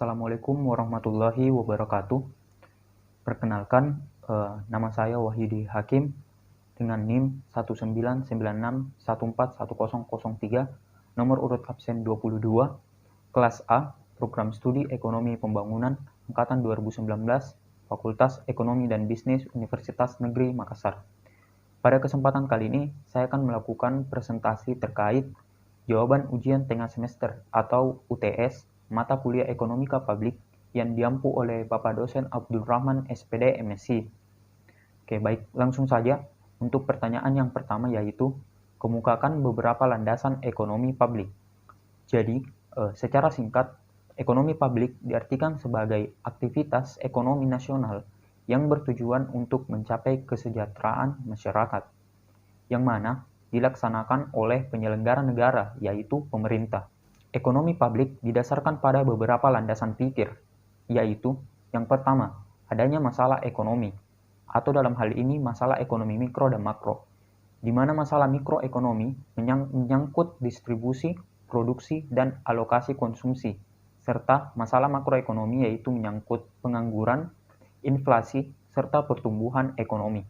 Assalamualaikum warahmatullahi wabarakatuh. Perkenalkan, nama saya Wahyudi Hakim dengan NIM 19961414003, nomor urut absen 22, kelas A, Program Studi Ekonomi Pembangunan, Angkatan 2019, Fakultas Ekonomi dan Bisnis Universitas Negeri Makassar. Pada kesempatan kali ini, saya akan melakukan presentasi terkait jawaban ujian tengah semester atau UTS mata kuliah Ekonomika Publik yang diampu oleh Bapak Dosen Abdul Rahman SPD MSc. Oke, baik, langsung saja untuk pertanyaan yang pertama, yaitu kemukakan beberapa landasan ekonomi publik. Jadi, secara singkat, ekonomi publik diartikan sebagai aktivitas ekonomi nasional yang bertujuan untuk mencapai kesejahteraan masyarakat, yang mana dilaksanakan oleh penyelenggara negara, yaitu pemerintah. Ekonomi publik didasarkan pada beberapa landasan pikir, yaitu yang pertama, adanya masalah ekonomi, atau dalam hal ini masalah ekonomi mikro dan makro, di mana masalah mikroekonomi menyangkut distribusi, produksi, dan alokasi konsumsi, serta masalah makroekonomi yaitu menyangkut pengangguran, inflasi, serta pertumbuhan ekonomi.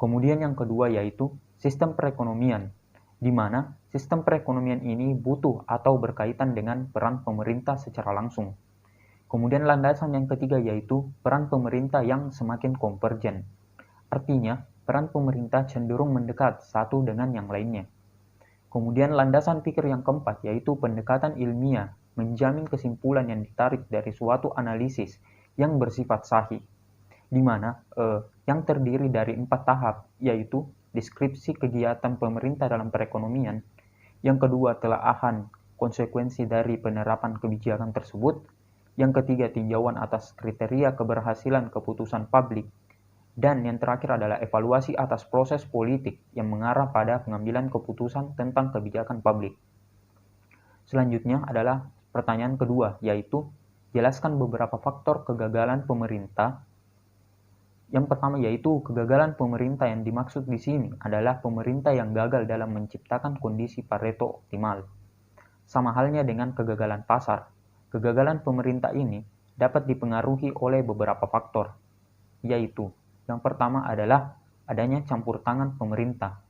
Kemudian yang kedua yaitu sistem perekonomian, di mana sistem perekonomian ini butuh atau berkaitan dengan peran pemerintah secara langsung. Kemudian landasan yang ketiga yaitu peran pemerintah yang semakin konvergen. Artinya, peran pemerintah cenderung mendekat satu dengan yang lainnya. Kemudian landasan pikir yang keempat yaitu pendekatan ilmiah, menjamin kesimpulan yang ditarik dari suatu analisis yang bersifat sahih, di mana yang terdiri dari 4 tahap, yaitu deskripsi kegiatan pemerintah dalam perekonomian, yang kedua telaahan konsekuensi dari penerapan kebijakan tersebut, yang ketiga tinjauan atas kriteria keberhasilan keputusan publik, dan yang terakhir adalah evaluasi atas proses politik yang mengarah pada pengambilan keputusan tentang kebijakan publik. Selanjutnya adalah pertanyaan kedua, yaitu jelaskan beberapa faktor kegagalan pemerintah. Yang pertama yaitu kegagalan pemerintah yang dimaksud di sini adalah pemerintah yang gagal dalam menciptakan kondisi Pareto optimal. Sama halnya dengan kegagalan pasar. Kegagalan pemerintah ini dapat dipengaruhi oleh beberapa faktor, yaitu yang pertama adalah adanya campur tangan pemerintah.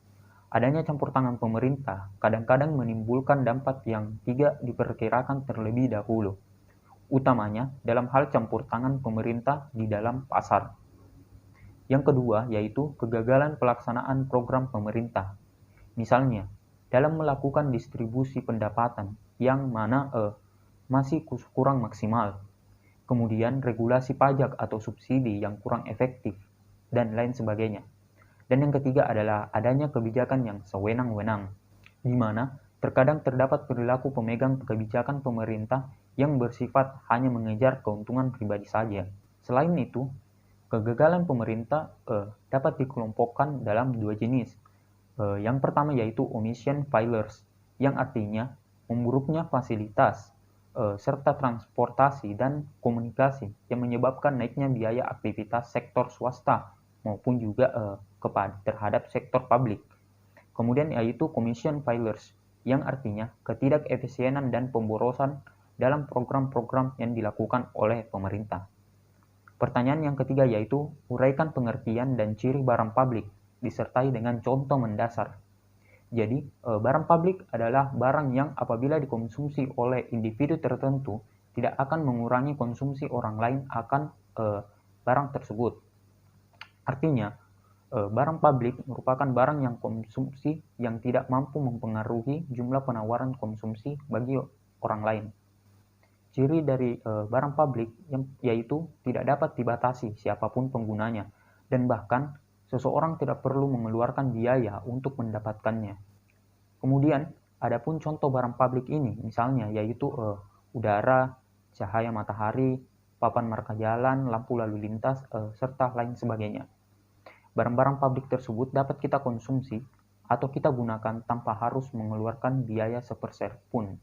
Adanya campur tangan pemerintah kadang-kadang menimbulkan dampak yang tidak diperkirakan terlebih dahulu, utamanya dalam hal campur tangan pemerintah di dalam pasar. Yang kedua yaitu kegagalan pelaksanaan program pemerintah. Misalnya, dalam melakukan distribusi pendapatan yang mana masih kurang maksimal. Kemudian regulasi pajak atau subsidi yang kurang efektif, dan lain sebagainya. Dan yang ketiga adalah adanya kebijakan yang sewenang-wenang, di mana terkadang terdapat perilaku pemegang kebijakan pemerintah yang bersifat hanya mengejar keuntungan pribadi saja. Selain itu, kegagalan pemerintah dapat dikelompokkan dalam dua jenis. Yang pertama yaitu omission failures, yang artinya memburuknya fasilitas, serta transportasi dan komunikasi yang menyebabkan naiknya biaya aktivitas sektor swasta maupun juga terhadap sektor publik. Kemudian yaitu commission failures, yang artinya ketidakefisienan dan pemborosan dalam program-program yang dilakukan oleh pemerintah. Pertanyaan yang ketiga yaitu uraikan pengertian dan ciri barang publik disertai dengan contoh mendasar. Jadi, barang publik adalah barang yang apabila dikonsumsi oleh individu tertentu tidak akan mengurangi konsumsi orang lain akan barang tersebut. Artinya, barang publik merupakan barang yang konsumsi yang tidak mampu mempengaruhi jumlah penawaran konsumsi bagi orang lain. Ciri dari barang publik yaitu tidak dapat dibatasi siapapun penggunanya, dan bahkan seseorang tidak perlu mengeluarkan biaya untuk mendapatkannya. Kemudian, adapun contoh barang publik ini misalnya yaitu udara, cahaya matahari, papan marka jalan, lampu lalu lintas, serta lain sebagainya. Barang-barang publik tersebut dapat kita konsumsi atau kita gunakan tanpa harus mengeluarkan biaya sepersen pun.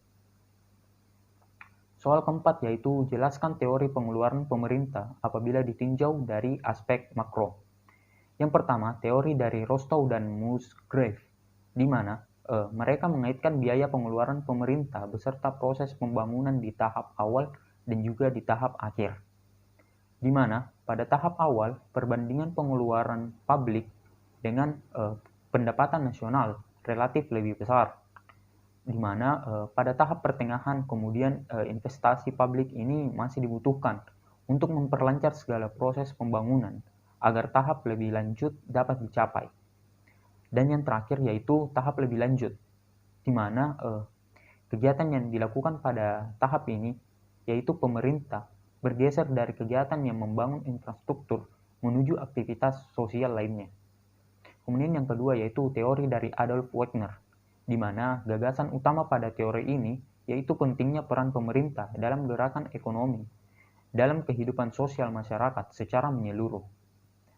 Soal keempat yaitu jelaskan teori pengeluaran pemerintah apabila ditinjau dari aspek makro. Yang pertama, teori dari Rostow dan Musgrave, di mana mereka mengaitkan biaya pengeluaran pemerintah beserta proses pembangunan di tahap awal dan juga di tahap akhir. Di mana pada tahap awal perbandingan pengeluaran publik dengan pendapatan nasional relatif lebih besar, di mana pada tahap pertengahan kemudian investasi publik ini masih dibutuhkan untuk memperlancar segala proses pembangunan agar tahap lebih lanjut dapat dicapai. Dan yang terakhir yaitu tahap lebih lanjut, di mana kegiatan yang dilakukan pada tahap ini yaitu pemerintah bergeser dari kegiatan yang membangun infrastruktur menuju aktivitas sosial lainnya. Kemudian yang kedua yaitu teori dari Adolf Wagner, di mana gagasan utama pada teori ini yaitu pentingnya peran pemerintah dalam gerakan ekonomi, dalam kehidupan sosial masyarakat secara menyeluruh.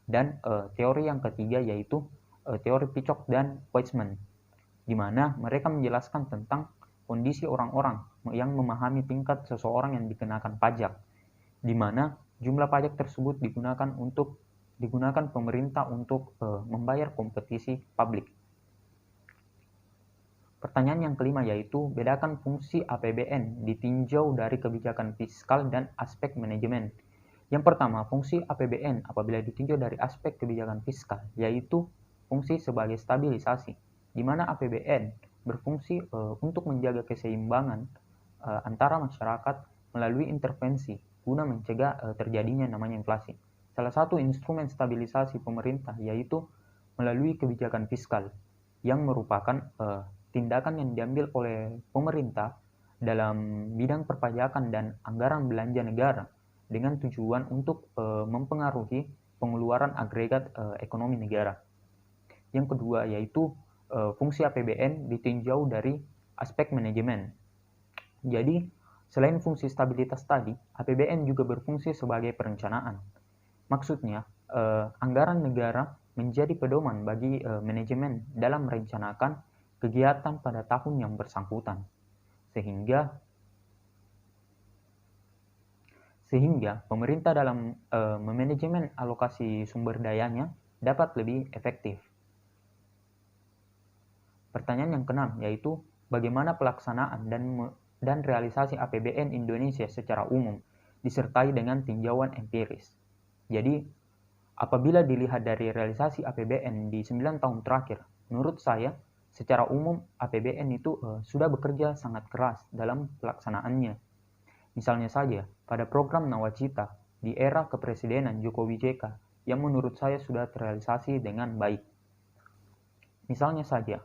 Dan teori yang ketiga yaitu teori Picok dan Weizmann, di mana mereka menjelaskan tentang kondisi orang-orang yang memahami tingkat seseorang yang dikenakan pajak, di mana jumlah pajak tersebut digunakan pemerintah untuk membayar kompetisi publik. Pertanyaan yang kelima yaitu bedakan fungsi APBN ditinjau dari kebijakan fiskal dan aspek manajemen. Yang pertama, fungsi APBN apabila ditinjau dari aspek kebijakan fiskal yaitu fungsi sebagai stabilisasi, di mana APBN berfungsi untuk menjaga keseimbangan antara masyarakat melalui intervensi guna mencegah terjadinya namanya inflasi. Salah satu instrumen stabilisasi pemerintah yaitu melalui kebijakan fiskal yang merupakan tindakan yang diambil oleh pemerintah dalam bidang perpajakan dan anggaran belanja negara dengan tujuan untuk mempengaruhi pengeluaran agregat ekonomi negara. Yang kedua yaitu fungsi APBN ditinjau dari aspek manajemen. Jadi, selain fungsi stabilitas tadi, APBN juga berfungsi sebagai perencanaan. Maksudnya, anggaran negara menjadi pedoman bagi manajemen dalam merencanakan kegiatan pada tahun yang bersangkutan. Sehingga pemerintah dalam memanajemen alokasi sumber dayanya dapat lebih efektif. Pertanyaan yang keenam yaitu bagaimana pelaksanaan dan realisasi APBN Indonesia secara umum disertai dengan tinjauan empiris. Jadi, apabila dilihat dari realisasi APBN di 9 tahun terakhir, menurut saya secara umum APBN itu sudah bekerja sangat keras dalam pelaksanaannya. Misalnya saja pada program Nawacita di era kepresidenan Jokowi JK yang menurut saya sudah terrealisasi dengan baik. Misalnya saja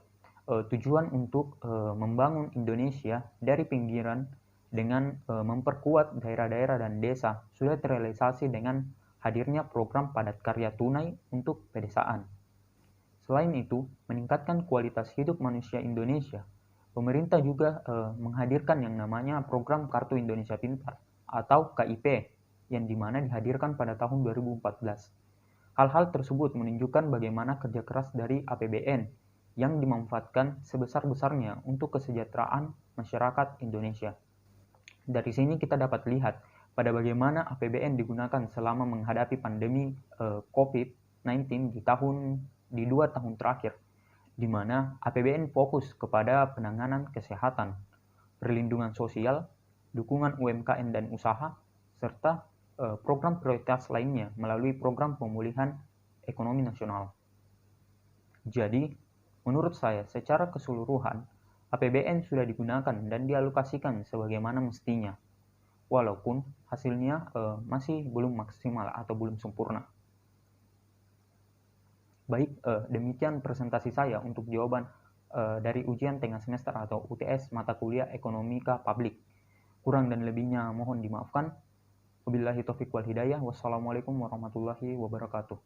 tujuan untuk membangun Indonesia dari pinggiran dengan memperkuat daerah-daerah dan desa sudah terrealisasi dengan hadirnya program padat karya tunai untuk pedesaan. Selain itu, meningkatkan kualitas hidup manusia Indonesia, pemerintah juga menghadirkan yang namanya program Kartu Indonesia Pintar atau KIP yang dimana dihadirkan pada tahun 2014. Hal-hal tersebut menunjukkan bagaimana kerja keras dari APBN yang dimanfaatkan sebesar-besarnya untuk kesejahteraan masyarakat Indonesia. Dari sini kita dapat lihat pada bagaimana APBN digunakan selama menghadapi pandemi COVID-19 di 2 tahun terakhir, di mana APBN fokus kepada penanganan kesehatan, perlindungan sosial, dukungan UMKM dan usaha, serta program prioritas lainnya melalui program pemulihan ekonomi nasional. Jadi, menurut saya secara keseluruhan, APBN sudah digunakan dan dialokasikan sebagaimana mestinya, walaupun hasilnya masih belum maksimal atau belum sempurna. Baik, demikian presentasi saya untuk jawaban dari ujian tengah semester atau UTS mata kuliah Ekonomika Publik. Kurang dan lebihnya mohon dimaafkan. Wabillahi taufiq wal hidayah. Wassalamualaikum warahmatullahi wabarakatuh.